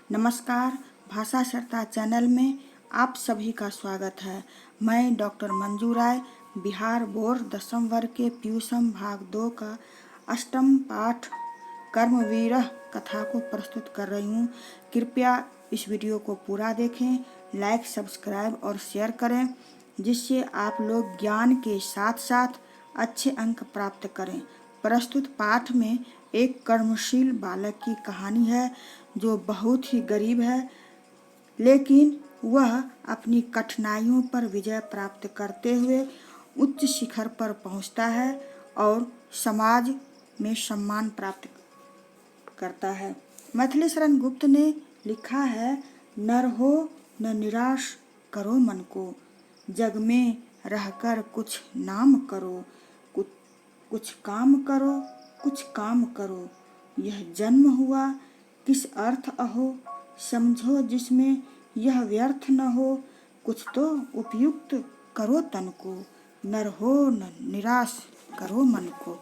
नमस्कार, भाषा सरिता चैनल में आप सभी का स्वागत है। मैं डॉक्टर मंजू राय बिहार बोर्ड 10वीं वर्ग के प्यूसम भाग 2 का अष्टम पाठ कर्मवीर कथा को प्रस्तुत कर रही हूँ। कृपया इस वीडियो को पूरा देखें, लाइक, सब्सक्राइब और शेयर करें, जिससे आप लोग ज्ञान के साथ साथ अच्छे अंक प्राप्त करें। प्रस्तुत पाठ में एक कर्मशील बालक की कहानी है जो बहुत ही गरीब है, लेकिन वह अपनी कठिनाइयों पर विजय प्राप्त करते हुए उच्च शिखर पर पहुंचता है और समाज में सम्मान प्राप्त करता है। मैथिली शरण गुप्त ने लिखा है, नर हो न निराश करो मन को, जग में रहकर कुछ नाम करो, कुछ काम करो, कुछ काम करो। यह जन्म हुआ किस अर्थ अहो, समझो जिसमें यह व्यर्थ न हो, कुछ तो उपयुक्त करो तन को, नर हो न निराश करो मन को।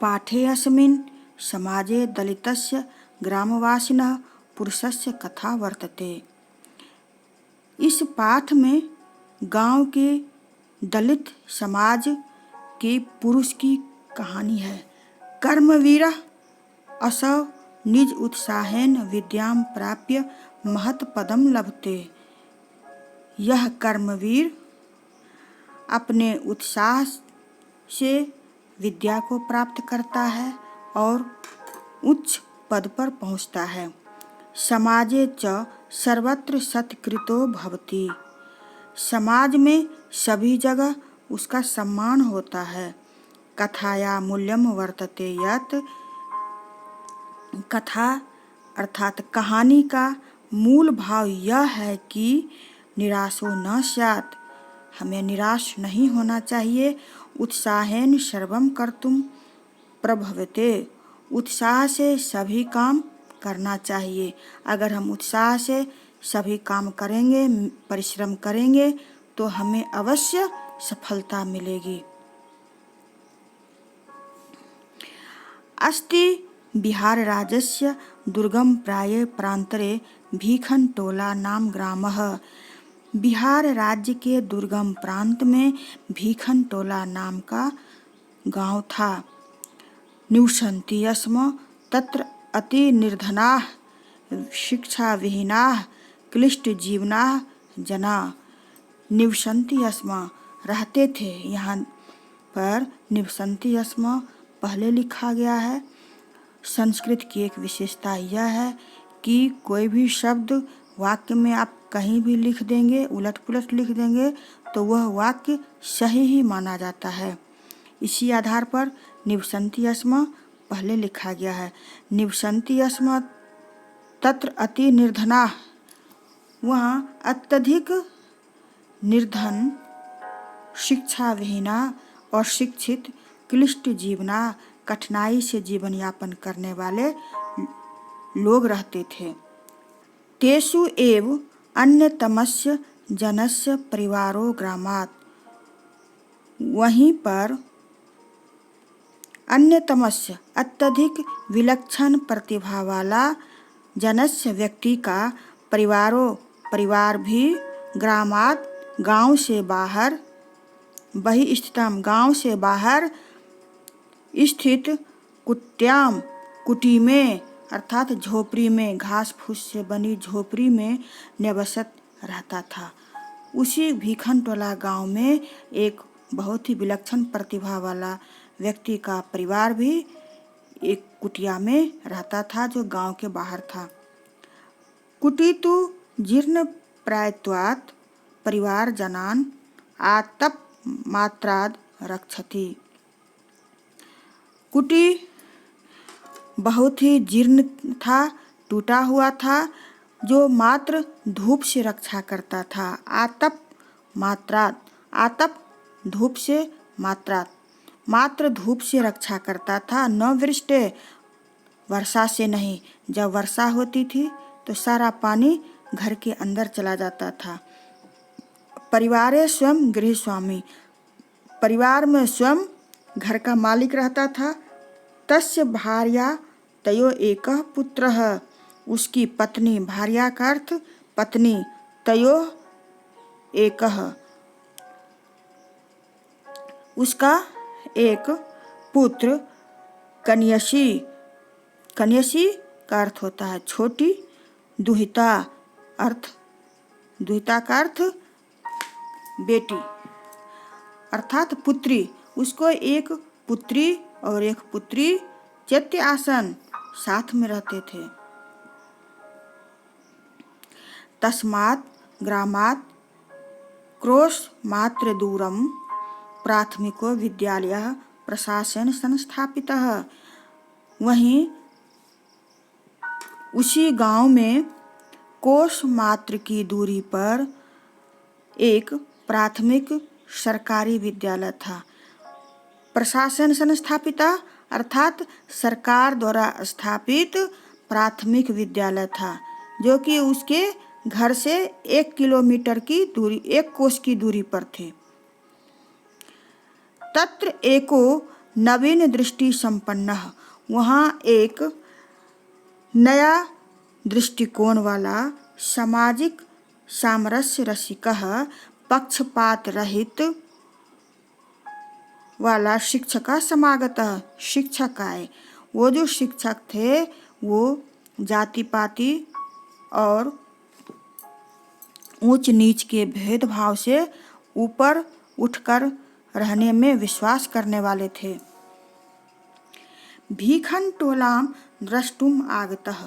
पाठे अस्मिन् समाजे दलितस्य ग्रामवासिनः पुरुषस्य कथा वर्तते। इस पाठ में गांव के दलित समाज के पुरुष की कहानी है। कर्मवीरः असौ निज उत्साहेन विद्यां प्राप्य महत् पदं लभते। यह कर्मवीर अपने उत्साह से विद्या को प्राप्त करता है और उच्च पद पर पहुंचता है। समाजे च सर्वत्र सत्कृतो भवति। समाज में सभी जगह उसका सम्मान होता है। कथाया मूल्यम वर्तते यत्, कथा अर्थात कहानी का मूल भाव यह है कि निराशो न स्यात्, हमें निराश नहीं होना चाहिए। उत्साहेन सर्वं कर्तुं प्रभवते, उत्साह से सभी काम करना चाहिए। अगर हम उत्साह से सभी काम करेंगे, परिश्रम करेंगे, तो हमें अवश्य सफलता मिलेगी। अस्ति बिहार राज्यस्य दुर्गम प्राय प्रांतरे भीखनटोला नाम ग्रामः। बिहार राज्य के दुर्गम प्रांत में भीखनटोला नाम का गांव था। निवसन्ति स्म तत्र अति निर्धनाः शिक्षाविहीनाः क्लिष्टजीवनाः जनाः। निवसन्ति स्म रहते थे, यहाँ पर निवसन्ति स्म पहले लिखा गया है। संस्कृत की एक विशेषता यह है कि कोई भी शब्द वाक्य में आप कहीं भी लिख देंगे, उलट पुलट लिख देंगे, तो वह वाक्य सही ही माना जाता है। इसी आधार पर निवसन्ति स्म पहले लिखा गया है। निवसन्ति स्म तत्र अति निर्धनाः, वहाँ अत्यधिक निर्धन, शिक्षाविहीना और शिक्षित, क्लिष्ट जीवना कठिनाई से जीवन यापन करने वाले लोग रहते थे। तेषु एव अन्यतमस्य जनस्य परिवारो ग्रामात्, वहीं पर अन्यतमस्य अत्यधिक विलक्षण प्रतिभा वाला जनस्य व्यक्ति का परिवार भी ग्रामात् गांव से बाहर, बहिस्थितम गांव से बाहर स्थित कुट्याम कुटी में अर्थात झोपड़ी में, घास फूस से बनी झोपड़ी में निवसत रहता था। उसी भीखनटोला गांव में एक बहुत ही विलक्षण प्रतिभा वाला व्यक्ति का परिवार भी एक कुटिया में रहता था जो गांव के बाहर था। कुटी तु जीर्ण प्रायत्वात् परिवार जनान आतप मात्राद रक्षति। कुटी बहुत ही जीर्ण था, टूटा हुआ था, जो मात्र धूप से रक्षा करता था। आतप मात्रात, आतप धूप से, मात्रात मात्र धूप से रक्षा करता था। न वृष्टे, वर्षा से नहीं। जब वर्षा होती थी तो सारा पानी घर के अंदर चला जाता था। परिवारे स्वयं गृहस्वामी, परिवार में स्वयं घर का मालिक रहता था। तस्य भार्या तयो एकः पुत्रः, उसकी पत्नी, भार्या का अर्थ पत्नी, तयो एकः, उसका एक पुत्र, कन्यसी, कन्यसी का अर्थ होता है छोटी, दुहिता का अर्थ बेटी अर्थात पुत्री, उसको एक पुत्री और एक पुत्री चैत्य आसन साथ में रहते थे। तस्मात् ग्रामात् क्रोश मात्र दूरम प्राथमिको विद्यालयः प्रशासन संस्थापितः। वहीं उसी गांव में कोस मात्र की दूरी पर एक प्राथमिक सरकारी विद्यालय था। प्रशासन संस्थापिता अर्थात सरकार द्वारा स्थापित प्राथमिक विद्यालय था, जो कि उसके घर से 1 किलोमीटर की दूरी, 1 कोस की दूरी पर थे। तत्र एको नवीन दृष्टि संपन्नः, वहाँ एक नया दृष्टिकोण वाला, सामाजिक सामरस्य रसिकः, पक्षपात रहित वाला शिक्षक समागतः, शिक्षक आए। वो जो शिक्षक थे वो जाति पाति और ऊंच नीच के भेदभाव से ऊपर उठकर रहने में विश्वास करने वाले थे। भीखन टोलाम द्रष्टुम आगतः,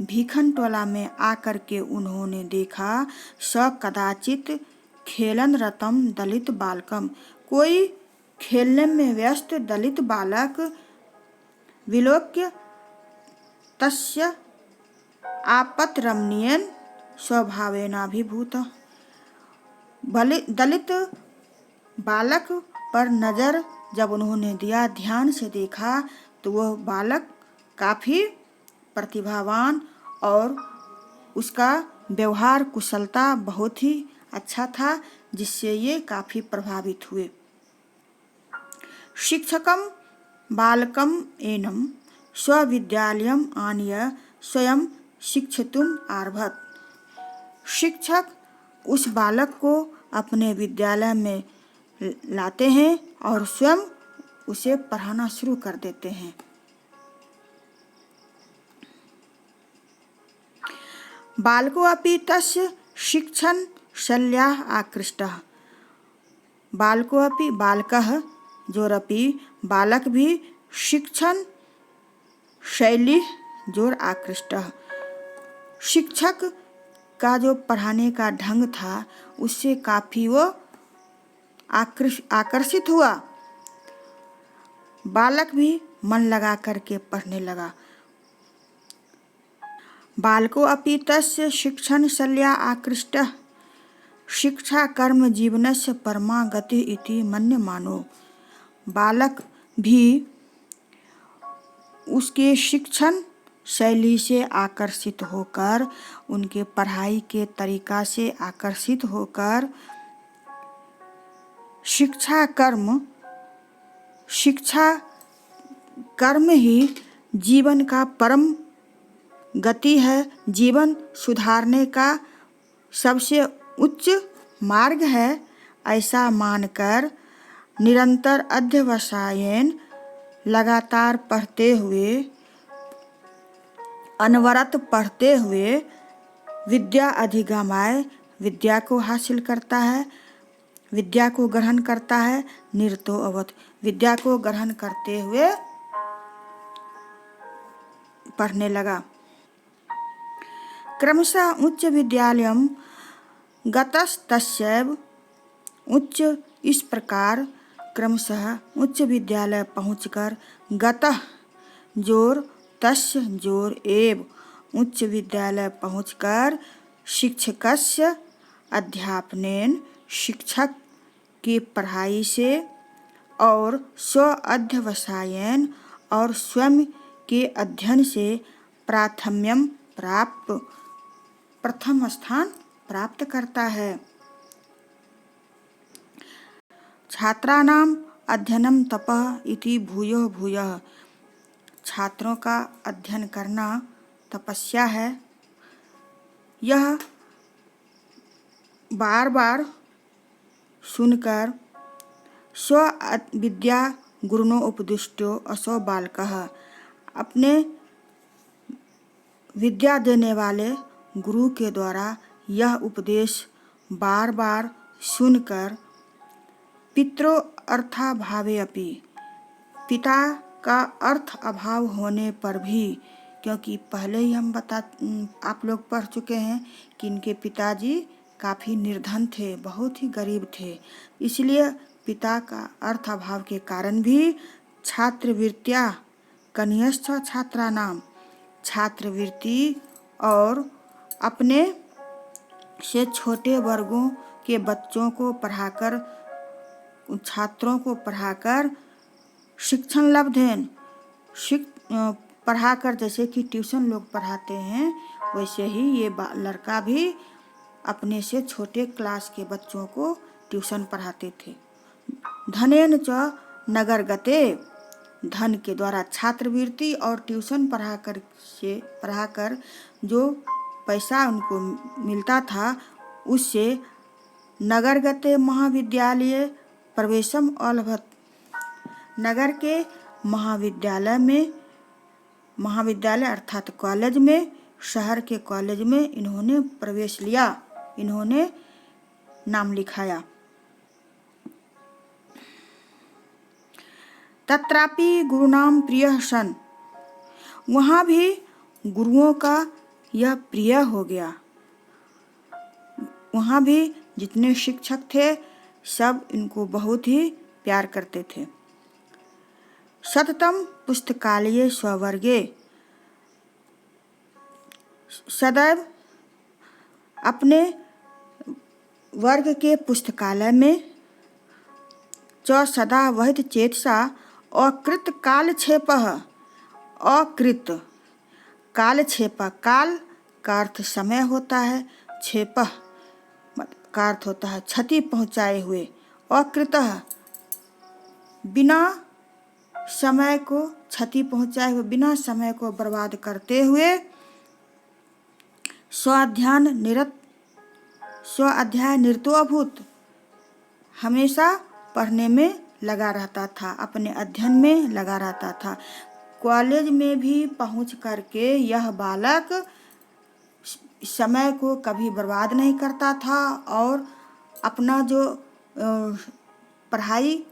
भीखन टोला में आकर के उन्होंने देखा स कदाचित खेलन रतम दलित बालकम, कोई खेलने में व्यस्त दलित बालक, विलोक्य तस्य आपतरमणीयन स्वभावेनाभिभूत, दलित बालक पर नजर जब उन्होंने दिया, ध्यान से देखा, तो वह बालक काफी प्रतिभावान और उसका व्यवहार कुशलता बहुत ही अच्छा था, जिससे ये काफी प्रभावित हुए। शिक्षकम बालकम एनम स्वविद्यालयम आनीय स्वयं शिक्षितुम आरभत, शिक्षक उस बालक को अपने विद्यालय में लाते हैं और स्वयं उसे पढ़ाना शुरू कर देते हैं। बालको अपि तस्य शिक्षण शल्याः आकृष्टः, बालको अपि बालकः जोरपि, बालक भी शिक्षण शैली जोर आकृष्टः, शिक्षक का जो पढ़ाने का ढंग था उससे काफी वो आकर्षित हुआ। बालक भी मन लगा करके पढ़ने लगा। बालको अपि तस्य शिक्षण शल्या आकृष्टः, शिक्षा कर्म जीवनस्य परमा गति इति मन्यमानो, बालक भी उसके शिक्षण शैली से आकर्षित होकर, उनके पढ़ाई के तरीका से आकर्षित होकर शिक्षा कर्म ही जीवन का परम गति है, जीवन सुधारने का सबसे उच्च मार्ग है, ऐसा मानकर निरंतर अध्यवसायन, लगातार पढ़ते हुए, अनवरत पढ़ते हुए विद्या अधिगमाय, विद्या को हासिल करता है, विद्या को ग्रहण करता है। निरतो अवत, विद्या को ग्रहण करते हुए पढ़ने लगा। क्रमशः उच्च विद्यालयम गतस्तस्यैव, उच्च इस प्रकार क्रमशः उच्च विद्यालय पहुंचकर, गतः जोर तस्य जोर एव, उच्च विद्यालय पहुंचकर शिक्षकस्य अध्यापनेन, शिक्षक की पढ़ाई से, और स्व अध्यवसायन, और स्वयं के अध्ययन से प्राथम्यम प्राप्त, प्रथम स्थान प्राप्त करता है। छात्राणाम अध्ययनम तपः इति भूयो भूयः, छात्रों का अध्ययन करना तपस्या है। यह बार बार सुनकर स्व विद्या गुरुनो उपदिष्टो असो बालकः, अपने विद्या देने वाले गुरु के द्वारा यह उपदेश बार बार सुनकर पितरो अर्थाभावे अपि, पिता का अर्थ अभाव होने पर भी, क्योंकि पहले ही हम आप लोग पढ़ चुके हैं कि इनके पिताजी काफ़ी निर्धन थे, बहुत ही गरीब थे, इसलिए पिता का अर्थ अभाव के कारण भी छात्रवृत्तियाँ कनिष्ठ छात्राणाम, छात्रवृत्ति और अपने से छोटे वर्गों के बच्चों को पढ़ाकर, छात्रों को पढ़ाकर शिक्षण लब्धेन, पढ़ाकर, जैसे कि ट्यूशन लोग पढ़ाते हैं वैसे ही ये लड़का भी अपने से छोटे क्लास के बच्चों को ट्यूशन पढ़ाते थे। धनेन च नगर गते, धन के द्वारा छात्रवृत्ति और ट्यूशन पढ़ाकर जो पैसा उनको मिलता था उससे नगर गते महाविद्यालय प्रवेशम अलभत, नगर के महाविद्यालय अर्थात कॉलेज में, शहर के कॉलेज में इन्होंने प्रवेश लिया, इन्होंने नाम लिखाया। तत्रापि गुरुनाम प्रिय सन, वहाँ भी गुरुओं का यह प्रिय हो गया। वहाँ भी जितने शिक्षक थे सब इनको बहुत ही प्यार करते थे। सततम पुस्तकालये स्ववर्गे, सदैव अपने वर्ग के पुस्तकालय में, च सदा वहित चेतसा अकृत कालक्षेपः, अकृत कालक्षेपः, काल का अर्थ समय होता है, क्षेपः का अर्थ होता है क्षति पहुँचाए हुए, अकृतः बिना समय को क्षति पहुँचाए हुए, बिना समय को बर्बाद करते हुए स्वाध्याय निरतो अभूत, हमेशा पढ़ने में लगा रहता था, अपने अध्ययन में लगा रहता था। कॉलेज में भी पहुँच करके यह बालक समय को कभी बर्बाद नहीं करता था और अपना जो पढ़ाई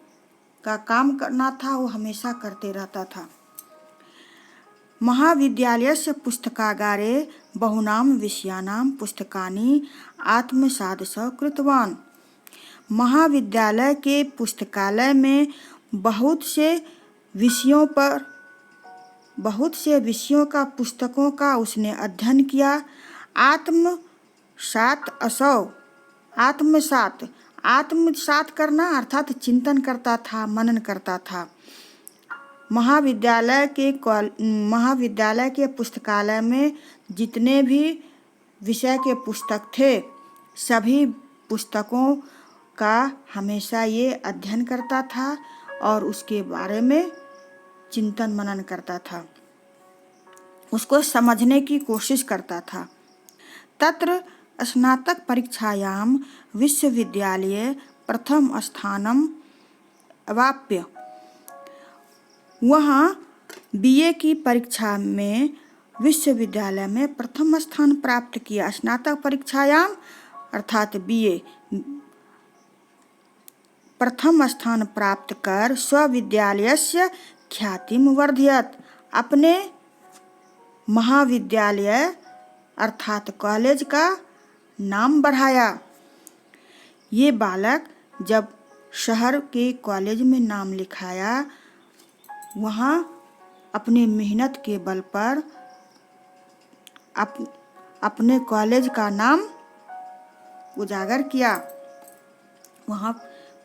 का काम करना था वो हमेशा करते रहता था। महाविद्यालयस्य पुस्तकागारे बहुनाम विषयानां पुस्तकानि आत्मसात् कृतवान्, महाविद्यालय के पुस्तकालय में बहुत से विषयों का पुस्तकों का उसने अध्ययन किया। आत्मसात करना अर्थात चिंतन करता था, मनन करता था। महाविद्यालय के पुस्तकालय में जितने भी विषय के पुस्तक थे सभी पुस्तकों का हमेशा ये अध्ययन करता था और उसके बारे में चिंतन मनन करता था, उसको समझने की कोशिश करता था। तत्र स्नातक परीक्षायां विश्वविद्यालये प्रथम स्थानम अवाप्य, वहाँ बीए की परीक्षा में विश्वविद्यालय में प्रथम स्थान प्राप्त किया। स्नातक परीक्षायां अर्थात बीए प्रथम स्थान प्राप्त कर स्वविद्यालयस्य ख्यातिम वर्धयत, अपने महाविद्यालय अर्थात कॉलेज का नाम बढ़ाया। ये बालक जब शहर के कॉलेज में नाम लिखाया, वहाँ अपने मेहनत के बल पर अपने कॉलेज का नाम उजागर किया। वहाँ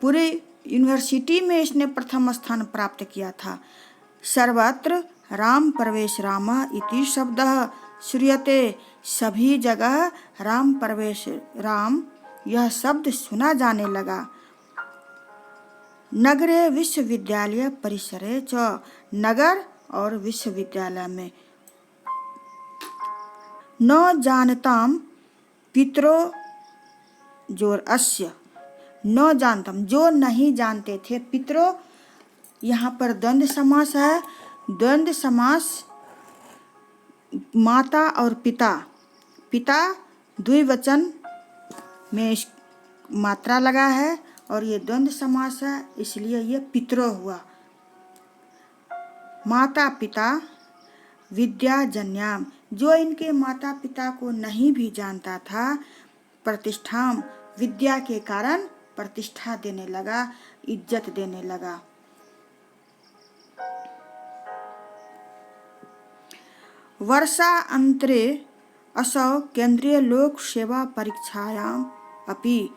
पूरे यूनिवर्सिटी में इसने प्रथम स्थान प्राप्त किया था। सर्वत्र राम प्रवेश रामः इति शब्दः श्रूयते, सभी जगह राम प्रवेश राम यह शब्द सुना जाने लगा। नगरे विश्वविद्यालय परिसरे च, नगर और विश्वविद्यालय में। न जानताम पितरो जोर अस्य, न जानताम जो नहीं जानते थे, पितरो यहाँ पर द्वंद्व समास है। द्वंद्व समास माता और पिता, पिता द्विवचन में मात्रा लगा है और ये द्वंद्व समास है, इसलिए ये पितरो हुआ। माता पिता विद्याजन्याम, जो इनके माता पिता को नहीं भी जानता था, प्रतिष्ठाम विद्या के कारण प्रतिष्ठा देने लगा, इज्जत देने लगा। वर्षा अंतरे असौ केंद्रीय लोक सेवा परीक्षायाम अपि,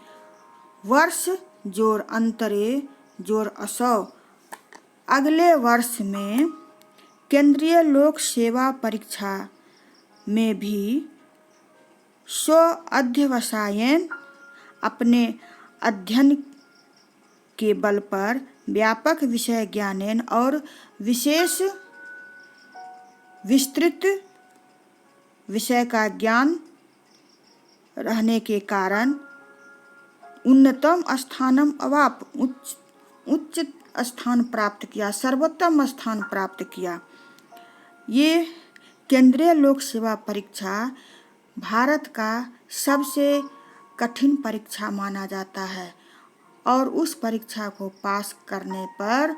वर्ष जोर अंतरे जोर असौ, अगले वर्ष में केंद्रीय लोक सेवा परीक्षा में भी स्व अध्यवसायन, अपने अध्ययन के बल पर व्यापक विषय ज्ञानेन और विशेष विस्तृत विषय का ज्ञान रहने के कारण उन्नतम स्थानम अवाप, उच्च स्थान प्राप्त किया, सर्वोत्तम स्थान प्राप्त किया। ये केंद्रीय लोक सेवा परीक्षा भारत का सबसे कठिन परीक्षा माना जाता है और उस परीक्षा को पास करने पर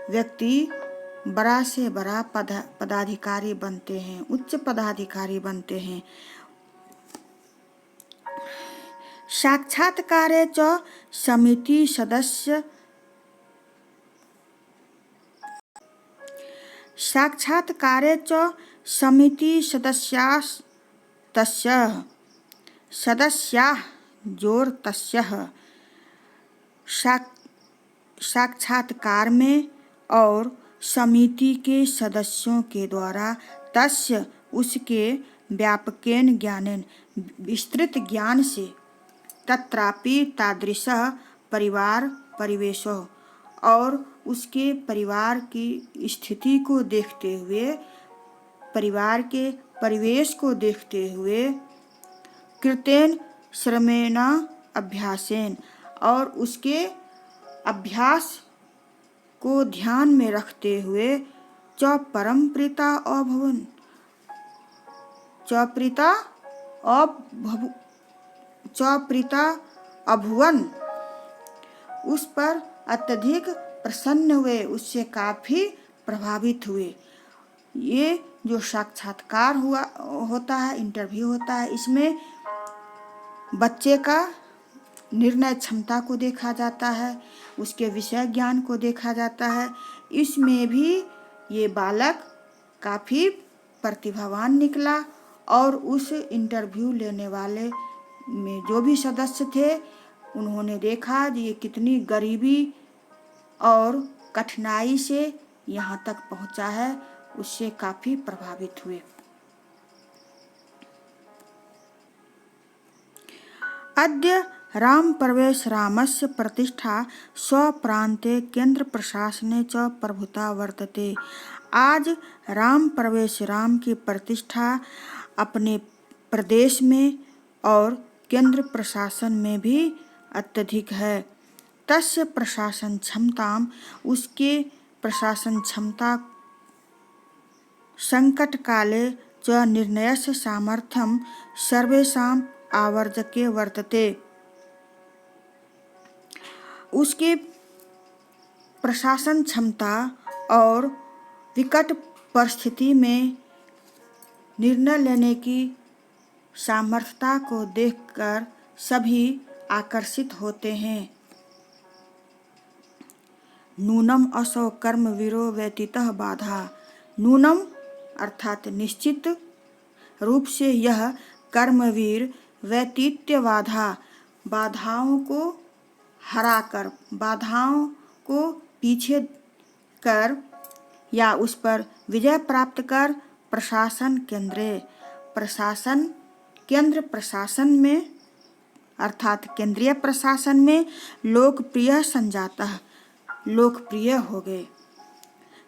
व्यक्ति बड़ा से बड़ा पदाधिकारी बनते हैं, उच्च पदाधिकारी बनते हैं। साक्षात्कारे च समिति सदस्य, साक्षात्कारे च समिति सदस्याः सदस्याः जोर तस्यः, साक्षात्कार में और समिति के सदस्यों के द्वारा तस्य उसके व्यापकेन ज्ञानेन विस्तृत ज्ञान से, तत्रापि तादृशः परिवार परिवेशो, और उसके परिवार की स्थिति को देखते हुए, परिवार के परिवेश को देखते हुए, कृतेन श्रमेण अभ्यासेन, और उसके अभ्यास को ध्यान में रखते हुए च परम प्रीता अभवन, च प्रीता अभुवन, उस पर अत्यधिक प्रसन्न हुए, उससे काफी प्रभावित हुए। ये जो साक्षात्कार होता है, इंटरव्यू होता है, इसमें बच्चे का निर्णय क्षमता को देखा जाता है, उसके विषय ज्ञान को देखा जाता है। इसमें भी ये बालक काफ़ी प्रतिभावान निकला और उस इंटरव्यू लेने वाले में जो भी सदस्य थे, उन्होंने देखा कि ये कितनी गरीबी और कठिनाई से यहाँ तक पहुँचा है, उससे काफ़ी प्रभावित हुए। अद्य राम प्रवेश रामस्य प्रतिष्ठा स्वप्रान्ते केंद्र प्रशासने च प्रभुता वर्तते। आज राम प्रवेश राम की प्रतिष्ठा अपने प्रदेश में और केंद्र प्रशासन में भी अत्यधिक है। तस्य प्रशासन क्षमताम, उसके प्रशासन क्षमता, संकट काले च निर्णयस्य सामर्थ्यम सर्वेषां आवर्जके वर्तते। उसके प्रशासन क्षमता और विकट परिस्थिति में निर्णय लेने की सामर्थ्यता को देखकर सभी आकर्षित होते हैं। नूनम असौ कर्मवीरो व्यतीतः बाधा, नूनम अर्थात निश्चित रूप से यह कर्मवीर व्यतीत्य बाधा, बाधाओं को हराकर, बाधाओं को पीछे कर या उस पर विजय प्राप्त कर प्रशासन केंद्र प्रशासन में अर्थात केंद्रीय प्रशासन में लोकप्रिय संजाता, लोकप्रिय हो गए।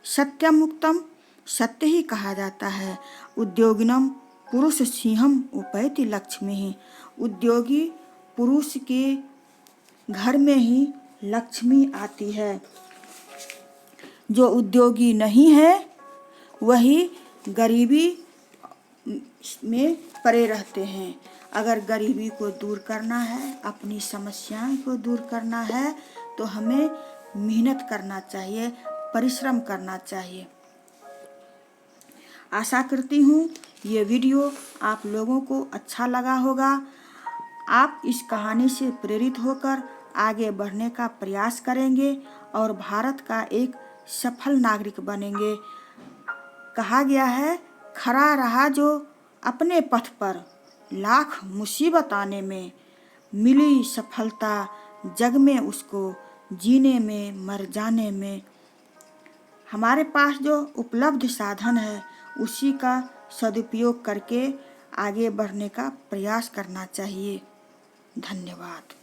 सत्यमुक्तम सत्य ही कहा जाता है। उद्योगिनम पुरुष सिंहम उपैति लक्ष्मी। उद्योगी पुरुष के घर में ही लक्ष्मी आती है। जो उद्योगी नहीं है वही गरीबी में पड़े रहते हैं। अगर गरीबी को दूर करना है, अपनी समस्याएं को दूर करना है, तो हमें मेहनत करना चाहिए, परिश्रम करना चाहिए। आशा करती हूँ ये वीडियो आप लोगों को अच्छा लगा होगा। आप इस कहानी से प्रेरित होकर आगे बढ़ने का प्रयास करेंगे और भारत का एक सफल नागरिक बनेंगे। कहा गया है, खड़ा रहा जो अपने पथ पर, लाख मुसीबत आने में मिली सफलता जग में उसको, जीने में मर जाने में। हमारे पास जो उपलब्ध साधन है उसी का सदुपयोग करके आगे बढ़ने का प्रयास करना चाहिए। धन्यवाद।